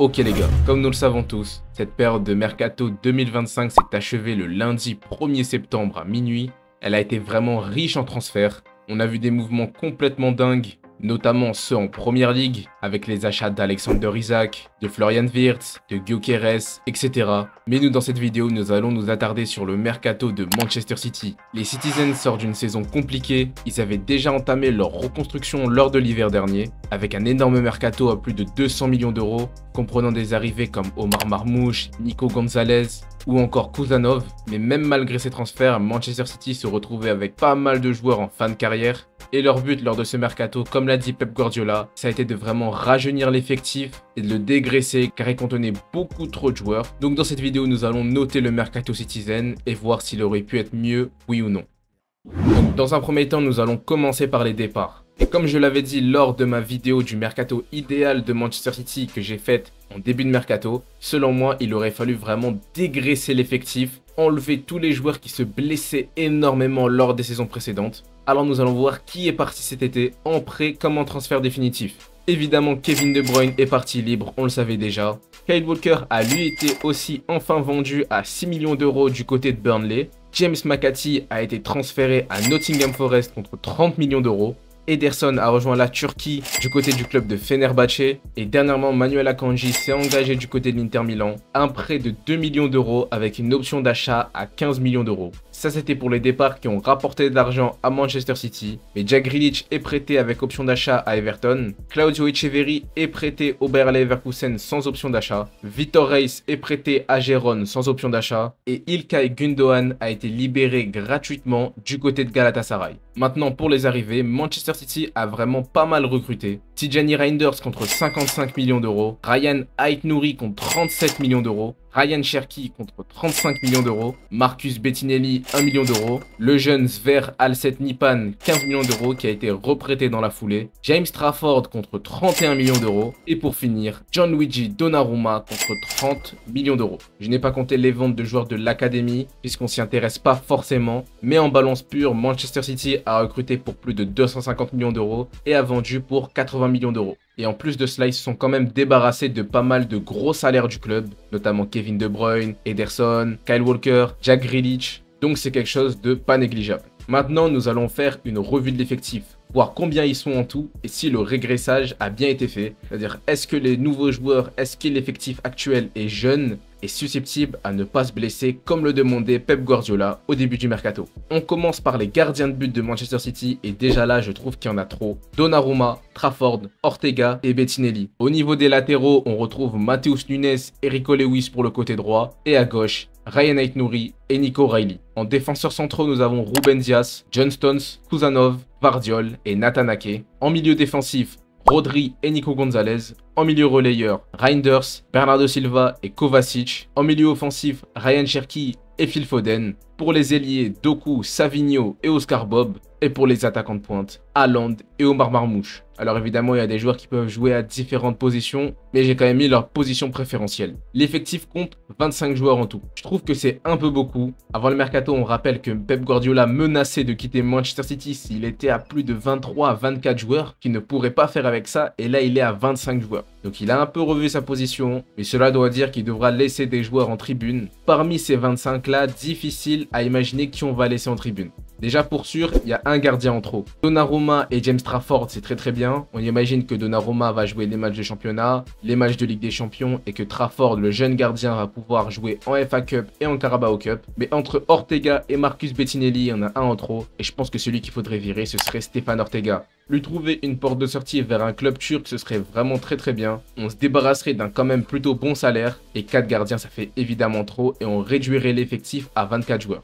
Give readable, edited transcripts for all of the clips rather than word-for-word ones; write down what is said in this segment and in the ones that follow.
Ok les gars, comme nous le savons tous, cette période de Mercato 2025 s'est achevée le lundi 1er septembre à minuit. Elle a été vraiment riche en transferts. On a vu des mouvements complètement dingues, notamment ceux en Première Ligue, avec les achats d'Alexander Isak, de Florian Wirtz, de Gyökeres, etc. Mais nous, dans cette vidéo, nous allons nous attarder sur le Mercato de Manchester City. Les Citizens sortent d'une saison compliquée, ils avaient déjà entamé leur reconstruction lors de l'hiver dernier, avec un énorme Mercato à plus de 200 millions d'euros, comprenant des arrivées comme Omar Marmoush, Nico Gonzalez ou encore Kuzanov. Mais même malgré ces transferts, Manchester City se retrouvait avec pas mal de joueurs en fin de carrière. Et leur but lors de ce mercato, comme l'a dit Pep Guardiola, ça a été de vraiment rajeunir l'effectif et de le dégraisser car il contenait beaucoup trop de joueurs. Donc dans cette vidéo, nous allons noter le mercato Citizen et voir s'il aurait pu être mieux, oui ou non. Donc dans un premier temps, nous allons commencer par les départs. Et comme je l'avais dit lors de ma vidéo du mercato idéal de Manchester City que j'ai faite en début de mercato, selon moi, il aurait fallu vraiment dégraisser l'effectif, enlever tous les joueurs qui se blessaient énormément lors des saisons précédentes. Alors nous allons voir qui est parti cet été en prêt comme en transfert définitif. Évidemment, Kevin De Bruyne est parti libre, on le savait déjà. Kyle Walker a lui été aussi enfin vendu à 6 millions d'euros du côté de Burnley. James McAtee a été transféré à Nottingham Forest contre 30 millions d'euros. Ederson a rejoint la Turquie du côté du club de Fenerbahçe et dernièrement Manuel Akanji s'est engagé du côté de l'Inter Milan, un prêt de 2 millions d'euros avec une option d'achat à 15 millions d'euros. Ça c'était pour les départs qui ont rapporté de l'argent à Manchester City, mais Jack Grealish est prêté avec option d'achat à Everton, Claudio Echeverri est prêté au Bayer Leverkusen sans option d'achat, Vitor Reis est prêté à Gérone sans option d'achat et İlkay Gündoğan a été libéré gratuitement du côté de Galatasaray. Maintenant pour les arrivées, Manchester City a vraiment pas mal recruté. Tijani Reinders contre 55 millions d'euros, Ryan Aït-Nouri contre 37 millions d'euros, Ryan Cherki contre 35 millions d'euros, Marcus Bettinelli 1 million d'euros, le jeune Sver Alset Nipan 15 millions d'euros qui a été reprêté dans la foulée, James Trafford contre 31 millions d'euros et pour finir, Gianluigi Donnarumma contre 30 millions d'euros. Je n'ai pas compté les ventes de joueurs de l'académie puisqu'on s'y intéresse pas forcément, mais en balance pure, Manchester City a recruté pour plus de 250 millions d'euros et a vendu pour 80 millions d'euros. Et en plus de cela, ils se sont quand même débarrassés de pas mal de gros salaires du club, notamment Kevin De Bruyne, Ederson, Kyle Walker, Jack Grealish. Donc c'est quelque chose de pas négligeable. Maintenant, nous allons faire une revue de l'effectif, voir combien ils sont en tout et si le régressage a bien été fait. C'est-à-dire, est-ce que les nouveaux joueurs, est-ce que l'effectif actuel est jeune et susceptible à ne pas se blesser comme le demandait Pep Guardiola au début du mercato. On commence par les gardiens de but de Manchester City et déjà là je trouve qu'il y en a trop. Donnarumma, Trafford, Ortega et Bettinelli. Au niveau des latéraux, on retrouve Matheus Nunes et Rico Lewis pour le côté droit et à gauche, Ryan Aït-Nouri et Nico Reilly. En défenseurs centraux, nous avons Ruben Dias, John Stones, Kuzanov, Vardiol et Nathan Ake. En milieu défensif, Rodri et Nico Gonzalez. En milieu relayeur, Reinders, Bernardo Silva et Kovacic. En milieu offensif, Ryan Cherki et Phil Foden. Pour les ailiers, Doku, Savigno et Oscar Bob. Et pour les attaquants de pointe, Haaland et Omar Marmoush. Alors évidemment, il y a des joueurs qui peuvent jouer à différentes positions, mais j'ai quand même mis leur position préférentielle. L'effectif compte 25 joueurs en tout. Je trouve que c'est un peu beaucoup. Avant le mercato, on rappelle que Pep Guardiola menaçait de quitter Manchester City s'il était à plus de 23 à 24 joueurs, qu'il ne pourrait pas faire avec ça, et là il est à 25 joueurs. Donc il a un peu revu sa position, mais cela doit dire qu'il devra laisser des joueurs en tribune. Parmi ces 25 là, difficile à imaginer qui on va laisser en tribune. Déjà pour sûr, il y a un gardien en trop. Donnarumma et James Trafford, c'est très bien. On imagine que Donnarumma va jouer les matchs de championnat, les matchs de Ligue des Champions et que Trafford, le jeune gardien, va pouvoir jouer en FA Cup et en Carabao Cup. Mais entre Ortega et Marcus Bettinelli, il y en a un en trop. Et je pense que celui qu'il faudrait virer, ce serait Stéphane Ortega. Lui trouver une porte de sortie vers un club turc, ce serait vraiment très bien. On se débarrasserait d'un quand même plutôt bon salaire. Et 4 gardiens, ça fait évidemment trop. Et on réduirait l'effectif à 24 joueurs.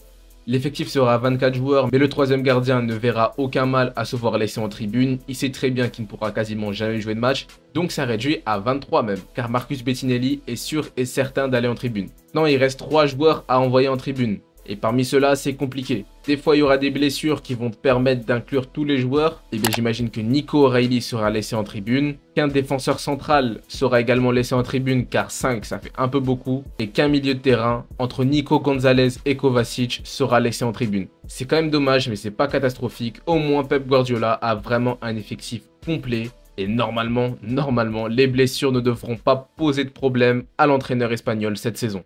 L'effectif sera à 24 joueurs, mais le troisième gardien ne verra aucun mal à se voir laisser en tribune. Il sait très bien qu'il ne pourra quasiment jamais jouer de match, donc ça réduit à 23 même, car Marcus Bettinelli est sûr et certain d'aller en tribune. Non, il reste 3 joueurs à envoyer en tribune. Et parmi ceux-là, c'est compliqué. Des fois, il y aura des blessures qui vont te permettre d'inclure tous les joueurs. Et bien, j'imagine que Nico Reilly sera laissé en tribune, qu'un défenseur central sera également laissé en tribune, car 5, ça fait un peu beaucoup. Et qu'un milieu de terrain, entre Nico Gonzalez et Kovacic, sera laissé en tribune. C'est quand même dommage, mais c'est pas catastrophique. Au moins, Pep Guardiola a vraiment un effectif complet. Et normalement, les blessures ne devront pas poser de problème à l'entraîneur espagnol cette saison.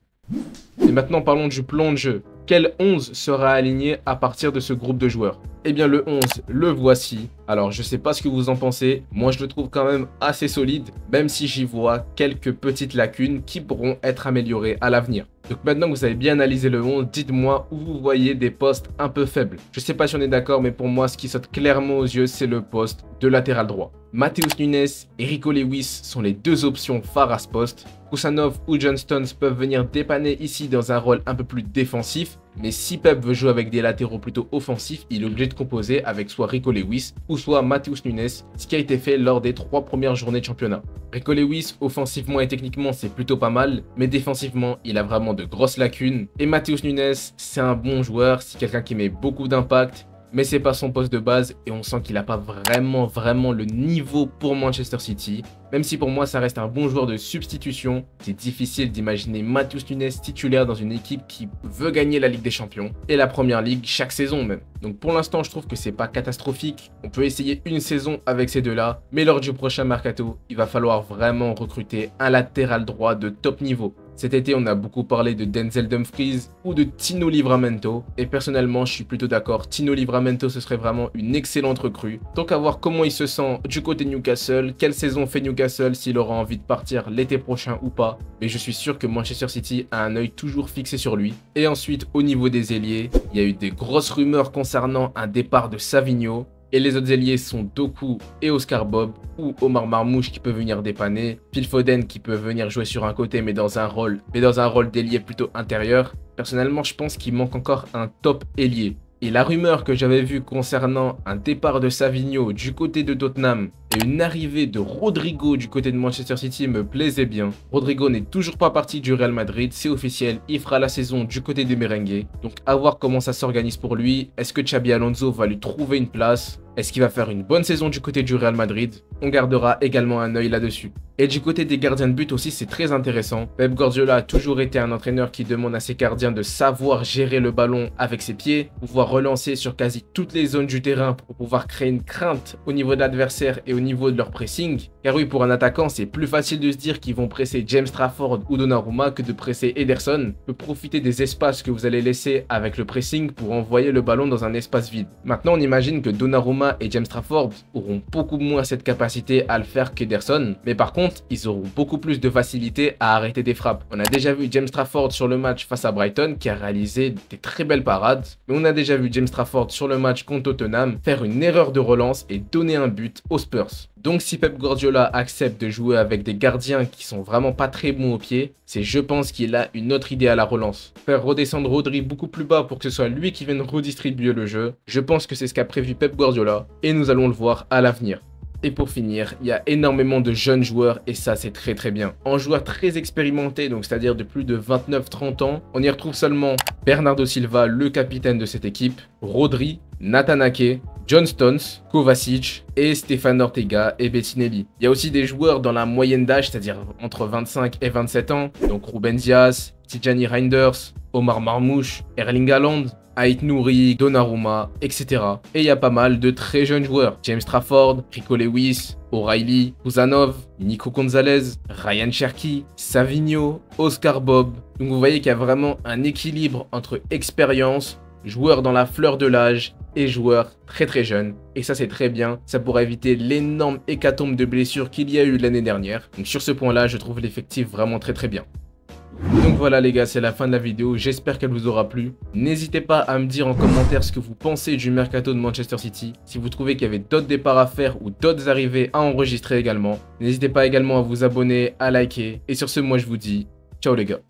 Et maintenant parlons du plan de jeu. Quel 11 sera aligné à partir de ce groupe de joueurs? Eh bien le 11, le voici. Alors je sais pas ce que vous en pensez, moi je le trouve quand même assez solide, même si j'y vois quelques petites lacunes qui pourront être améliorées à l'avenir. Donc maintenant que vous avez bien analysé le 11, dites-moi où vous voyez des postes un peu faibles. Je sais pas si on est d'accord, mais pour moi ce qui saute clairement aux yeux, c'est le poste de latéral droit. Matheus Nunes et Rico Lewis sont les deux options phares à ce poste. Kusanov ou John Stones peuvent venir dépanner ici dans un rôle un peu plus défensif, mais si Pep veut jouer avec des latéraux plutôt offensifs, il est obligé de composer avec soit Rico Lewis ou soit Matheus Nunes, ce qui a été fait lors des 3 premières journées de championnat. Rico Lewis, offensivement et techniquement, c'est plutôt pas mal, mais défensivement, il a vraiment de grosses lacunes. Et Matheus Nunes, c'est un bon joueur, c'est quelqu'un qui met beaucoup d'impact, mais c'est pas son poste de base et on sent qu'il n'a pas vraiment le niveau pour Manchester City. Même si pour moi ça reste un bon joueur de substitution, c'est difficile d'imaginer Matheus Nunes titulaire dans une équipe qui veut gagner la Ligue des Champions et la Première Ligue chaque saison même. Donc pour l'instant je trouve que c'est pas catastrophique, on peut essayer une saison avec ces deux-là, mais lors du prochain mercato, il va falloir vraiment recruter un latéral droit de top niveau. Cet été, on a beaucoup parlé de Denzel Dumfries ou de Tino Livramento. Et personnellement, je suis plutôt d'accord. Tino Livramento, ce serait vraiment une excellente recrue. Donc à voir comment il se sent du côté de Newcastle. Quelle saison fait Newcastle, s'il aura envie de partir l'été prochain ou pas. Mais je suis sûr que Manchester City a un œil toujours fixé sur lui. Et ensuite, au niveau des ailiers, il y a eu des grosses rumeurs concernant un départ de Savinho. Et les autres ailiers sont Doku et Oscar Bob, ou Omar Marmouche qui peut venir dépanner, Phil Foden qui peut venir jouer sur un côté mais dans un rôle d'ailier plutôt intérieur. Personnellement, je pense qu'il manque encore un top ailier. Et la rumeur que j'avais vue concernant un départ de Savinho du côté de Tottenham et une arrivée de Rodrigo du côté de Manchester City me plaisait bien. Rodrigo n'est toujours pas parti du Real Madrid, c'est officiel, il fera la saison du côté des merengues. Donc à voir comment ça s'organise pour lui. Est-ce que Xabi Alonso va lui trouver une place? Est-ce qu'il va faire une bonne saison du côté du Real Madrid? On gardera également un œil là-dessus. Et du côté des gardiens de but aussi, c'est très intéressant. Pep Guardiola a toujours été un entraîneur qui demande à ses gardiens de savoir gérer le ballon avec ses pieds, pouvoir relancer sur quasi toutes les zones du terrain pour pouvoir créer une crainte au niveau de l'adversaire et au niveau de leur pressing. Car oui, pour un attaquant, c'est plus facile de se dire qu'ils vont presser James Trafford ou Donnarumma que de presser Ederson. Peut profiter des espaces que vous allez laisser avec le pressing pour envoyer le ballon dans un espace vide. Maintenant, on imagine que Donnarumma et James Trafford auront beaucoup moins cette capacité à le faire qu'Ederson, mais par contre, ils auront beaucoup plus de facilité à arrêter des frappes. On a déjà vu James Trafford sur le match face à Brighton qui a réalisé des très belles parades, mais on a déjà vu James Trafford sur le match contre Tottenham faire une erreur de relance et donner un but aux Spurs. Donc si Pep Guardiola accepte de jouer avec des gardiens qui sont vraiment pas très bons au pied, c'est je pense qu'il a une autre idée à la relance. Faire redescendre Rodri beaucoup plus bas pour que ce soit lui qui vienne redistribuer le jeu, je pense que c'est ce qu'a prévu Pep Guardiola et nous allons le voir à l'avenir. Et pour finir, il y a énormément de jeunes joueurs et ça c'est très bien. En joueurs très expérimentés, donc c'est-à-dire de plus de 29-30 ans, on y retrouve seulement Bernardo Silva, le capitaine de cette équipe, Rodri, Nathan Ake, John Stones, Kovacic et Stéphane Ortega et Bettinelli. Il y a aussi des joueurs dans la moyenne d'âge, c'est-à-dire entre 25 et 27 ans, donc Ruben Dias, Tijani Reinders, Omar Marmouche, Erling Haaland, Ait Nouri, Donnarumma, etc. Et il y a pas mal de très jeunes joueurs. James Trafford, Rico Lewis, O'Reilly, Kusanov, Nico Gonzalez, Ryan Cherki, Savinho, Oscar Bob. Donc vous voyez qu'il y a vraiment un équilibre entre expérience, joueurs dans la fleur de l'âge et joueurs très jeunes. Et ça c'est très bien, ça pourra éviter l'énorme hécatombe de blessures qu'il y a eu l'année dernière. Donc sur ce point-là, je trouve l'effectif vraiment très bien. Donc voilà les gars, c'est la fin de la vidéo, j'espère qu'elle vous aura plu. N'hésitez pas à me dire en commentaire ce que vous pensez du mercato de Manchester City. Si vous trouvez qu'il y avait d'autres départs à faire ou d'autres arrivées à enregistrer également. N'hésitez pas également à vous abonner, à liker. Et sur ce, moi je vous dis, ciao les gars.